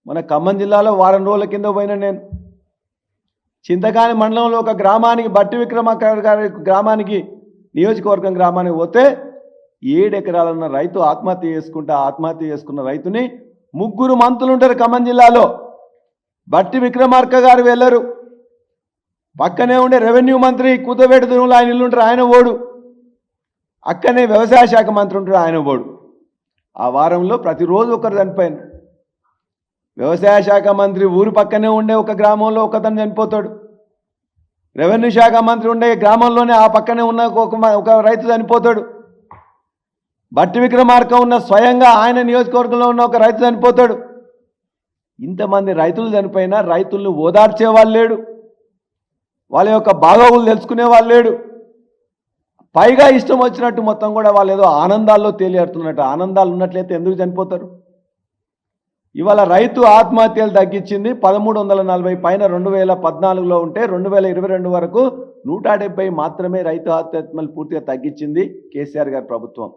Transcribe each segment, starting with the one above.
మన ఖమ్మం జిల్లాలో వారం రోజుల కింద పోయినా నేను చింతకాని మండలంలో ఒక గ్రామానికి బట్టి విక్రమార్క గారి గ్రామానికి నియోజకవర్గం గ్రామానికి పోతే 7 ఎకరాలున్న రైతు ఆత్మహత్య చేసుకున్న రైతుని 3 మంత్రులు ఉంటారు ఖమ్మం జిల్లాలో. బట్టి విక్రమార్క గారు వెళ్ళరు. పక్కనే ఉండే రెవెన్యూ మంత్రి కూతవేటి దుర్ములు ఆయన ఇల్లు ఉంటారు, ఆయన ఓడు. అక్కనే వ్యవసాయ శాఖ మంత్రి ఉంటాడు, ఆయన ఓడు. ఆ వారంలో ప్రతిరోజు ఒకరు చనిపోయారు. వ్యవసాయ శాఖ మంత్రి ఊరు పక్కనే ఉండే ఒక గ్రామంలో ఒకతను చనిపోతాడు. రెవెన్యూ శాఖ మంత్రి ఉండే గ్రామంలోనే ఆ పక్కనే ఉన్న ఒక రైతు చనిపోతాడు. బట్టి విక్రమార్క ఉన్న స్వయంగా ఆయన నియోజకవర్గంలో ఉన్న ఒక రైతు చనిపోతాడు. ఇంతమంది రైతులు చనిపోయినా రైతులను ఓదార్చే వాళ్ళు లేడు, వాళ్ళ యొక్క బాగోగులు తెలుసుకునే వాళ్ళు లేడు. పైగా ఇష్టం వచ్చినట్టు మొత్తం కూడా వాళ్ళు ఏదో ఆనందాల్లో తేలియాడుతున్నట్టు. ఆనందాలు ఉన్నట్లయితే ఎందుకు చనిపోతారు? ఇవాళ రైతు ఆత్మహత్యలు తగ్గించింది 1340 పైన 2014లో ఉంటే 2022 వరకు 170 మాత్రమే రైతు ఆత్మహత్యలు పూర్తిగా తగ్గించింది కేసీఆర్ గారి ప్రభుత్వం.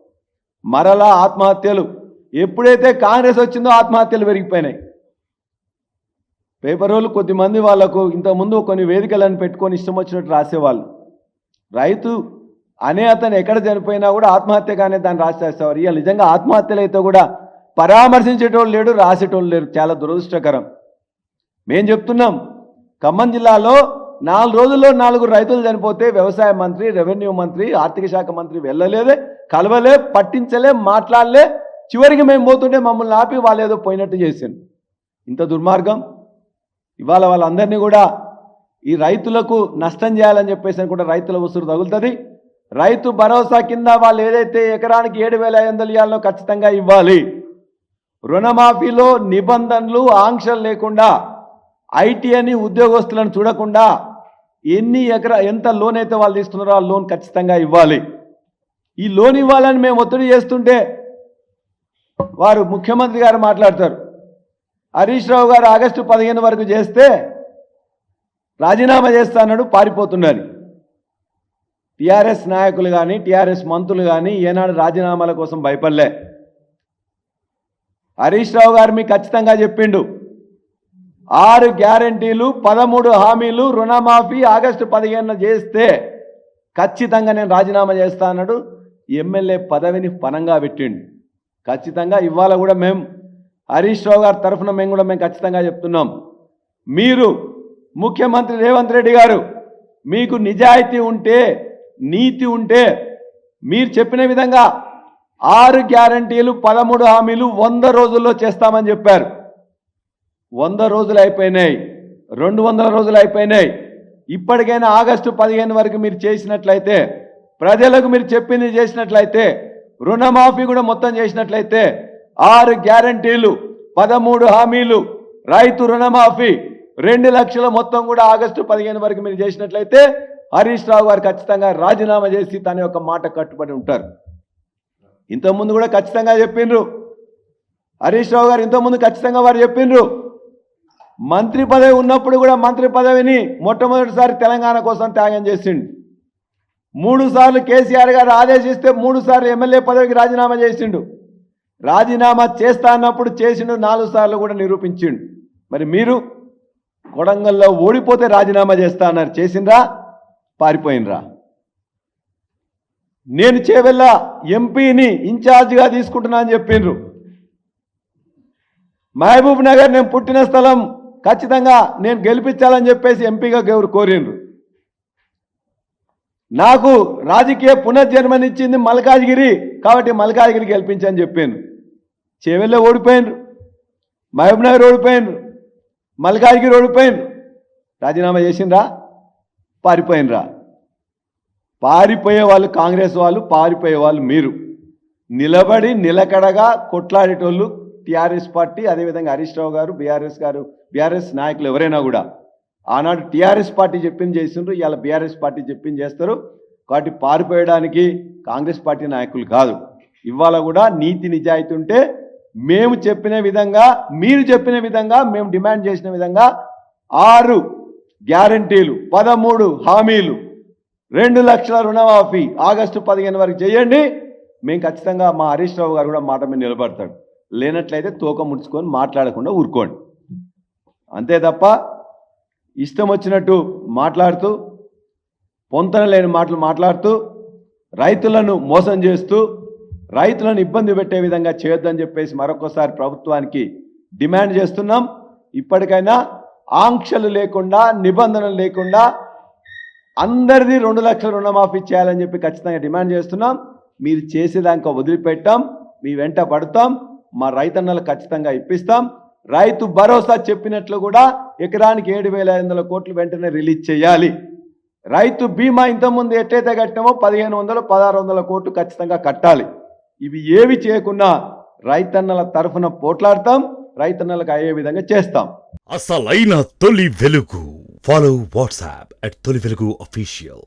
మరలా ఆత్మహత్యలు ఎప్పుడైతే కాంగ్రెస్ వచ్చిందో ఆత్మహత్యలు పెరిగిపోయినాయి. పేపర్ వాళ్ళు కొద్దిమంది వాళ్లకు ఇంతకుముందు కొన్ని వేదికలను పెట్టుకొని ఇష్టం వచ్చినట్టు రాసేవాళ్ళు. రైతు అనే అతను ఎక్కడ చనిపోయినా కూడా ఆత్మహత్య కానీ దాన్ని రాసేసేవారు. ఇవాళ నిజంగా ఆత్మహత్యలు అయితే కూడా పరామర్శించేటోళ్ళు లేడు, రాసేటోళ్ళు లేరు. చాలా దురదృష్టకరం. మేం చెప్తున్నాం, ఖమ్మం జిల్లాలో 4 రోజుల్లో 4 రైతులు చనిపోతే వ్యవసాయ మంత్రి, రెవెన్యూ మంత్రి, ఆర్థిక శాఖ మంత్రి వెళ్ళలేదే, కలవలే, పట్టించలే, మాట్లాడలే. చివరికి మేము పోతుంటే మమ్మల్ని ఆపి వాళ్ళు ఏదో పోయినట్టు చేశాను. ఇంత దుర్మార్గం. ఇవాళ వాళ్ళందరినీ కూడా ఈ రైతులకు నష్టం చేయాలని చెప్పేసి కూడా రైతుల ఉసురు తగులుతుంది. రైతు భరోసా కింద వాళ్ళు ఏదైతే ఎకరానికి 7,500 ఇవ్వాలో ఖచ్చితంగా ఇవ్వాలి. రుణమాఫీలో నిబంధనలు ఆంక్షలు లేకుండా, ఐటీ అని ఉద్యోగస్తులను చూడకుండా ఎంత లోన్ అయితే వాళ్ళు తీసుకున్నారో ఆ లోన్ ఖచ్చితంగా ఇవ్వాలి. ఈ లోన్ ఇవ్వాలని మేము ఒత్తిడి చేస్తుంటే వారు ముఖ్యమంత్రి గారు మాట్లాడతారు, హరీష్ రావు గారు ఆగస్టు 15 వరకు చేస్తే రాజీనామా చేస్తానన్నాడు, పారిపోతున్నాడు. టీఆర్ఎస్ నాయకులు కానీ టీఆర్ఎస్ మంత్రులు కానీ ఏనాడు రాజీనామాల కోసం భయపడలే. హరీష్ రావు గారు మీకు ఖచ్చితంగా చెప్పిండు, 6 గ్యారంటీలు 13 హామీలు రుణమాఫీ ఆగస్టు 15 చేస్తే ఖచ్చితంగా నేను రాజీనామా చేస్తా అన్నాడు. ఎమ్మెల్యే పదవిని పనంగా పెట్టిండు. ఖచ్చితంగా ఇవాళ కూడా మేము హరీష్ రావు గారి తరఫున మేము ఖచ్చితంగా చెప్తున్నాం, మీరు ముఖ్యమంత్రి రేవంత్ రెడ్డి గారు మీకు నిజాయితీ ఉంటే, నీతి ఉంటే మీరు చెప్పిన విధంగా 6 గ్యారంటీలు 13 హామీలు 100 రోజుల్లో చేస్తామని చెప్పారు. 100 రోజులు అయిపోయినాయి, 200 రోజులు అయిపోయినాయి. ఇప్పటికైనా ఆగస్టు 15 వరకు మీరు చేసినట్లయితే, ప్రజలకు మీరు చెప్పింది చేసినట్లయితే, రుణమాఫీ కూడా మొత్తం చేసినట్లయితే, 6 గ్యారంటీలు 13 హామీలు, రైతు రుణమాఫీ 2 లక్షల మొత్తం కూడా ఆగస్టు 15 వరకు మీరు చేసినట్లయితే హరీష్ రావు గారు ఖచ్చితంగా రాజీనామా చేసి తన యొక్క మాట కట్టుబడి ఉంటారు. ఇంతకుముందు కూడా ఖచ్చితంగా చెప్పిండ్రు హరీష్ రావు గారు, ఇంతకుముందు ఖచ్చితంగా వారు చెప్పిండ్రు, మంత్రి పదవి ఉన్నప్పుడు కూడా మంత్రి పదవిని మొట్టమొదటిసారి తెలంగాణ కోసం త్యాగం చేసిండు. 3 సార్లు కేసీఆర్ గారు ఆదేశిస్తే 3 సార్లు ఎమ్మెల్యే పదవికి రాజీనామా చేసిండు. రాజీనామా చేస్తా అన్నప్పుడు చేసిండు, 4 సార్లు కూడా నిరూపించిండు. మరి మీరు కొడంగల్లో ఓడిపోతే రాజీనామా చేస్తా అన్నారు, చేసిండ్రా? పారిపోయినరా? నేను చేవెళ్ళ ఎంపీని ఇన్ఛార్జిగా తీసుకుంటున్నా అని చెప్పిండ్రు. మహబూబ్ నగర్ నేను పుట్టిన స్థలం, ఖచ్చితంగా నేను గెలిపించాలని చెప్పేసి ఎంపీగా కోరిండ్రు. నాకు రాజకీయ పునర్జన్మనిచ్చింది మల్కాజ్గిరి, కాబట్టి మల్కాజ్గిరి గెలిపించని చెప్పాను. చేవెళ్ళ ఓడిపోయినరు, మహబూబ్ నగర్ ఓడిపోయినరు, మల్కాజ్గిరి ఓడిపోయినరు. రాజీనామా చేసిండ్రా? పారిపోయినరా? పారిపోయే వాళ్ళు కాంగ్రెస్ వాళ్ళు, పారిపోయే వాళ్ళు మీరు. నిలబడి నిలకడగా కొట్లాడేటోళ్ళు టీఆర్ఎస్ పార్టీ, అదేవిధంగా హరీష్ రావు గారు, బీఆర్ఎస్ నాయకులు ఎవరైనా కూడా ఆనాడు టీఆర్ఎస్ పార్టీ చెప్పింది చేసిండ్రు, ఇవాళ బీఆర్ఎస్ పార్టీ చెప్పింది చేస్తారు. కాబట్టి పారిపోయడానికి కాంగ్రెస్ పార్టీ నాయకులు కాదు. ఇవాళ కూడా నీతి నిజాయితీ ఉంటే మేము చెప్పిన విధంగా, మీరు చెప్పిన విధంగా, మేము డిమాండ్ చేసిన విధంగా 6 గ్యారంటీలు 13 హామీలు 2 లక్షల రుణమాఫీ ఆగస్టు 15 వరకు చేయండి. మేము ఖచ్చితంగా మా హరీష్ రావు గారు కూడా మాట మీద నిలబడతాడు. లేనట్లయితే తోక ముడుచుకొని మాట్లాడకుండా ఊరుకోండి. అంతే తప్ప ఇష్టం వచ్చినట్టు మాట్లాడుతూ పొంతన లేని మాటలు మాట్లాడుతూ రైతులను మోసం చేస్తూ రైతులను ఇబ్బంది పెట్టే విధంగా చేయొద్దని చెప్పేసి మరొకసారి ప్రభుత్వానికి డిమాండ్ చేస్తున్నాం. ఇప్పటికైనా ఆంక్షలు లేకుండా నిబంధనలు లేకుండా అందరిది 2 లక్షల రుణమాఫీ చేయాలని చెప్పి ఖచ్చితంగా డిమాండ్ చేస్తున్నాం. మీరు చేసేదాకా వదిలిపెట్టాం, మీ వెంట పడతాం, మా రైతన్నలు ఖచ్చితంగా ఇప్పిస్తాం. రైతు భరోసా చెప్పినట్లు కూడా ఎకరానికి 7,500 కోట్లు వెంటనే రిలీజ్ చేయాలి. రైతు బీమా ఇంతకుముందు ఎట్లయితే కట్టినామో 1,500, 1,600 కోట్లు ఖచ్చితంగా కట్టాలి. ఇవి ఏవి చేయకుండా రైతన్నల తరఫున పోట్లాడతాం, రైతన్నలకు అయ్యే విధంగా చేస్తాం. అసలైన తొలి వెలుగు. ఫాలో వాట్సాప్ @తొలి వెలుగు official.